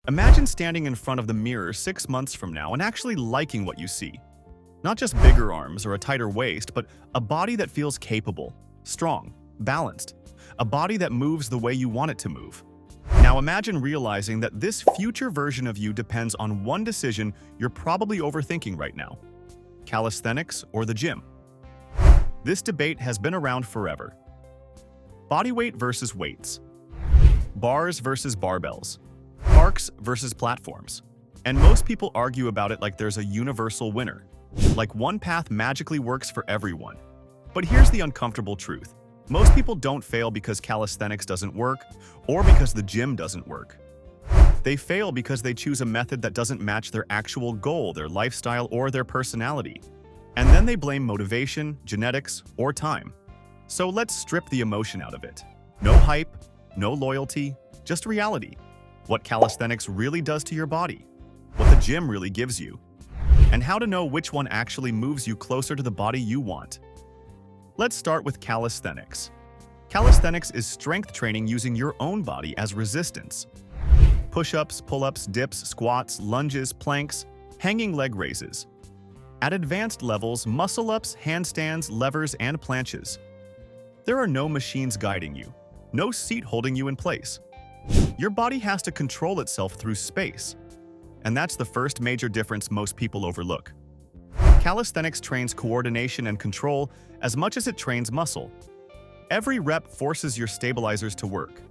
Imagine standing in front of the mirror 6 months from now and actually liking what you see. Not just bigger arms or a tighter waist, but a body that feels capable, strong, balanced. A body that moves the way you want it to move. Now imagine realizing that this future version of you depends on one decision you're probably overthinking right now. Calisthenics or the gym? This debate has been around forever. Bodyweight versus weights. Bars versus barbells. Parks versus platforms. And most people argue about it like there's a universal winner. Like one path magically works for everyone. But here's the uncomfortable truth. Most people don't fail because calisthenics doesn't work or because the gym doesn't work. They fail because they choose a method that doesn't match their actual goal, their lifestyle, or their personality. And then they blame motivation, genetics, or time. So let's strip the emotion out of it. No hype, no loyalty, just reality. What calisthenics really does to your body, what the gym really gives you, and how to know which one actually moves you closer to the body you want. Let's start with calisthenics. Calisthenics is strength training using your own body as resistance. Push-ups, pull-ups, dips, squats, lunges, planks, hanging leg raises. At advanced levels, muscle-ups, handstands, levers, and planches. There are no machines guiding you, no seat holding you in place. Your body has to control itself through space. And that's the first major difference most people overlook. Calisthenics trains coordination and control as much as it trains muscle. Every rep forces your stabilizers to work.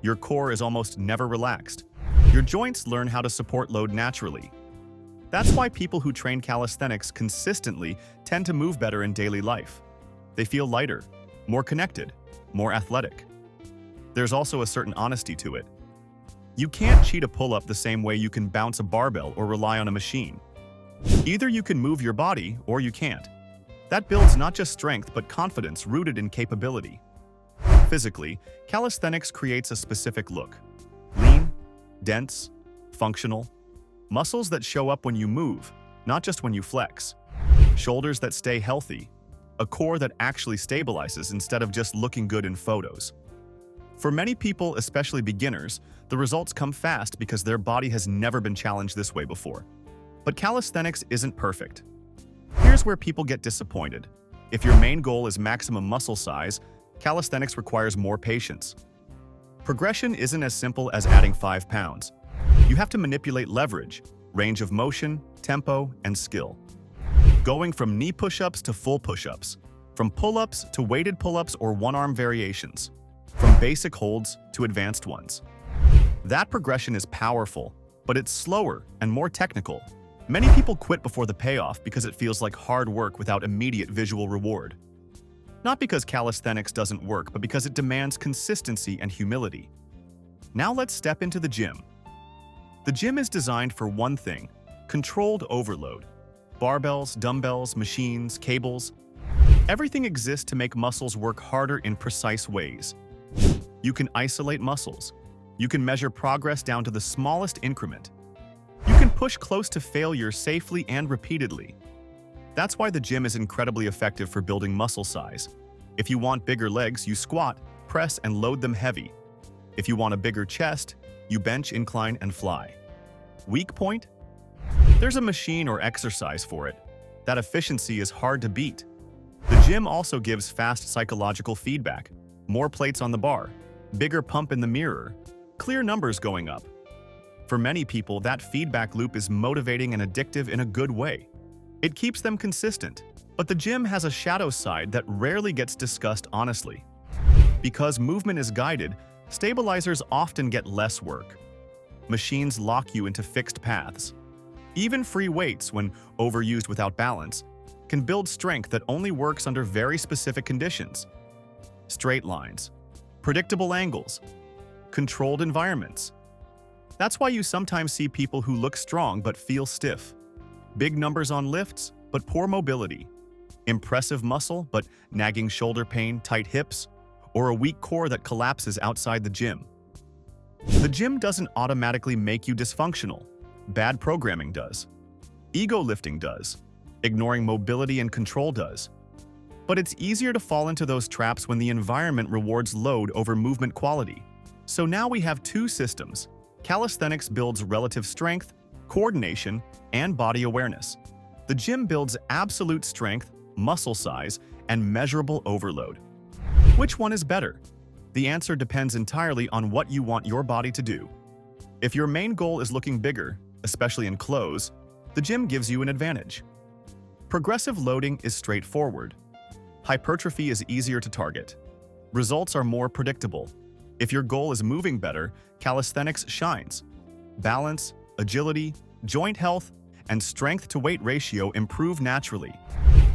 Your core is almost never relaxed. Your joints learn how to support load naturally. That's why people who train calisthenics consistently tend to move better in daily life. They feel lighter, more connected, more athletic. There's also a certain honesty to it. You can't cheat a pull-up the same way you can bounce a barbell or rely on a machine. Either you can move your body or you can't. That builds not just strength but confidence rooted in capability. Physically, calisthenics creates a specific look. Lean, dense, functional. Muscles that show up when you move, not just when you flex. Shoulders that stay healthy. A core that actually stabilizes instead of just looking good in photos. For many people, especially beginners, the results come fast because their body has never been challenged this way before. But calisthenics isn't perfect. Here's where people get disappointed. If your main goal is maximum muscle size, calisthenics requires more patience. Progression isn't as simple as adding 5 pounds. You have to manipulate leverage, range of motion, tempo, and skill. Going from knee push-ups to full push-ups, from pull-ups to weighted pull-ups or one-arm variations, from basic holds to advanced ones. That progression is powerful, but it's slower and more technical. Many people quit before the payoff because it feels like hard work without immediate visual reward. Not because calisthenics doesn't work, but because it demands consistency and humility. Now let's step into the gym. The gym is designed for one thing: controlled overload. Barbells, dumbbells, machines, cables. Everything exists to make muscles work harder in precise ways. You can isolate muscles. You can measure progress down to the smallest increment. You can push close to failure safely and repeatedly. That's why the gym is incredibly effective for building muscle size. If you want bigger legs, you squat, press, and load them heavy. If you want a bigger chest, you bench, incline, and fly. Weak point? There's a machine or exercise for it. That efficiency is hard to beat. The gym also gives fast psychological feedback. More plates on the bar, bigger pump in the mirror, clear numbers going up. For many people, that feedback loop is motivating and addictive in a good way. It keeps them consistent. But the gym has a shadow side that rarely gets discussed honestly. Because movement is guided, stabilizers often get less work. Machines lock you into fixed paths. Even free weights, when overused without balance, can build strength that only works under very specific conditions. Straight lines, predictable angles, controlled environments. That's why you sometimes see people who look strong but feel stiff. Big numbers on lifts, but poor mobility. Impressive muscle, but nagging shoulder pain, tight hips, or a weak core that collapses outside the gym. The gym doesn't automatically make you dysfunctional. Bad programming does. Ego lifting does. Ignoring mobility and control does. But it's easier to fall into those traps when the environment rewards load over movement quality. So now we have two systems: Calisthenics builds relative strength, coordination, and body awareness. The gym builds absolute strength, muscle size, and measurable overload. Which one is better? The answer depends entirely on what you want your body to do. If your main goal is looking bigger, especially in clothes, the gym gives you an advantage. Progressive loading is straightforward. Hypertrophy is easier to target. Results are more predictable. If your goal is moving better, calisthenics shines. Balance, agility, joint health, and strength-to-weight ratio improve naturally.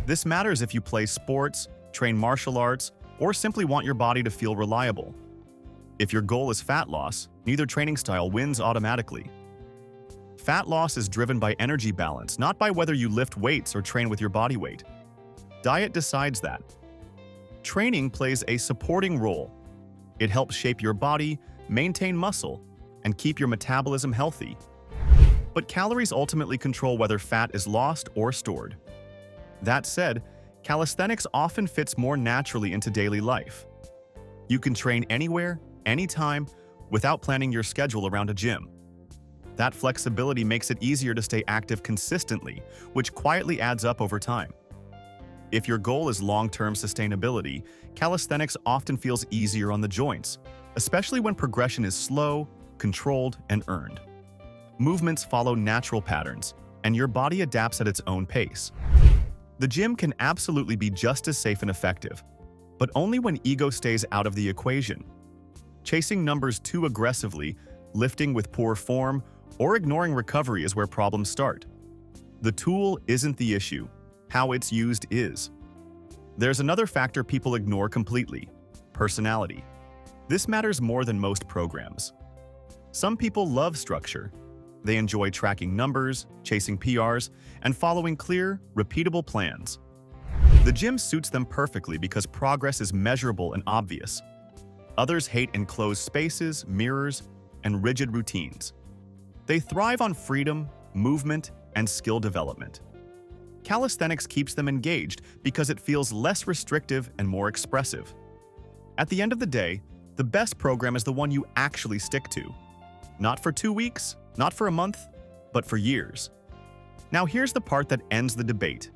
This matters if you play sports, train martial arts, or simply want your body to feel reliable. If your goal is fat loss, neither training style wins automatically. Fat loss is driven by energy balance, not by whether you lift weights or train with your body weight. Diet decides that. Training plays a supporting role. It helps shape your body, maintain muscle, and keep your metabolism healthy. But calories ultimately control whether fat is lost or stored. That said, calisthenics often fits more naturally into daily life. You can train anywhere, anytime, without planning your schedule around a gym. That flexibility makes it easier to stay active consistently, which quietly adds up over time. If your goal is long-term sustainability, calisthenics often feels easier on the joints, especially when progression is slow, controlled, and earned. Movements follow natural patterns, and your body adapts at its own pace. The gym can absolutely be just as safe and effective, but only when ego stays out of the equation. Chasing numbers too aggressively, lifting with poor form, or ignoring recovery is where problems start. The tool isn't the issue. How it's used is. There's another factor people ignore completely: personality. This matters more than most programs. Some people love structure. They enjoy tracking numbers, chasing PRs, and following clear, repeatable plans. The gym suits them perfectly because progress is measurable and obvious. Others hate enclosed spaces, mirrors, and rigid routines. They thrive on freedom, movement, and skill development. Calisthenics keeps them engaged because it feels less restrictive and more expressive. At the end of the day, the best program is the one you actually stick to. Not for 2 weeks, not for a month, but for years. Now here's the part that ends the debate.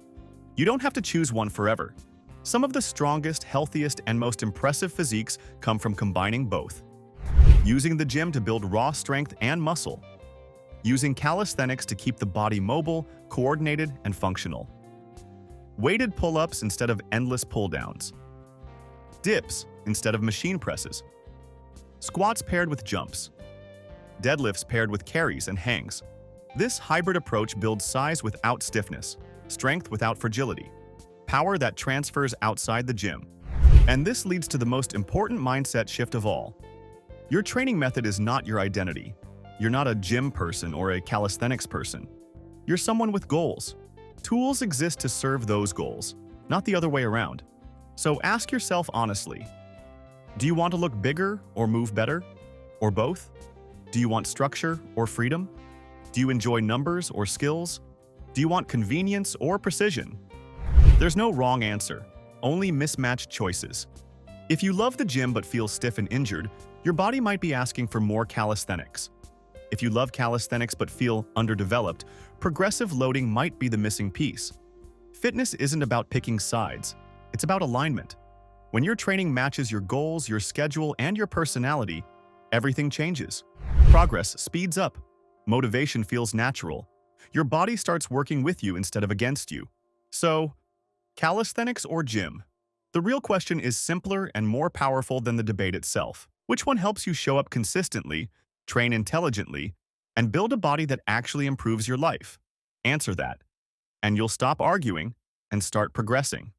You don't have to choose one forever. Some of the strongest, healthiest, and most impressive physiques come from combining both. Using the gym to build raw strength and muscle. Using calisthenics to keep the body mobile, coordinated, and functional. Weighted pull-ups instead of endless pull-downs. Dips instead of machine presses. Squats paired with jumps. Deadlifts paired with carries and hangs. This hybrid approach builds size without stiffness, strength without fragility, power that transfers outside the gym. And this leads to the most important mindset shift of all. Your training method is not your identity. You're not a gym person or a calisthenics person. You're someone with goals. Tools exist to serve those goals, not the other way around. So ask yourself honestly, do you want to look bigger or move better? Or both? Do you want structure or freedom? Do you enjoy numbers or skills? Do you want convenience or precision? There's no wrong answer, only mismatched choices. If you love the gym but feel stiff and injured, your body might be asking for more calisthenics. If you love calisthenics but feel underdeveloped, progressive loading might be the missing piece. Fitness isn't about picking sides, it's about alignment. When your training matches your goals, your schedule, and your personality, everything changes. Progress speeds up. Motivation feels natural. Your body starts working with you instead of against you. So, calisthenics or gym? The real question is simpler and more powerful than the debate itself. Which one helps you show up consistently, train intelligently, and build a body that actually improves your life? Answer that, and you'll stop arguing and start progressing.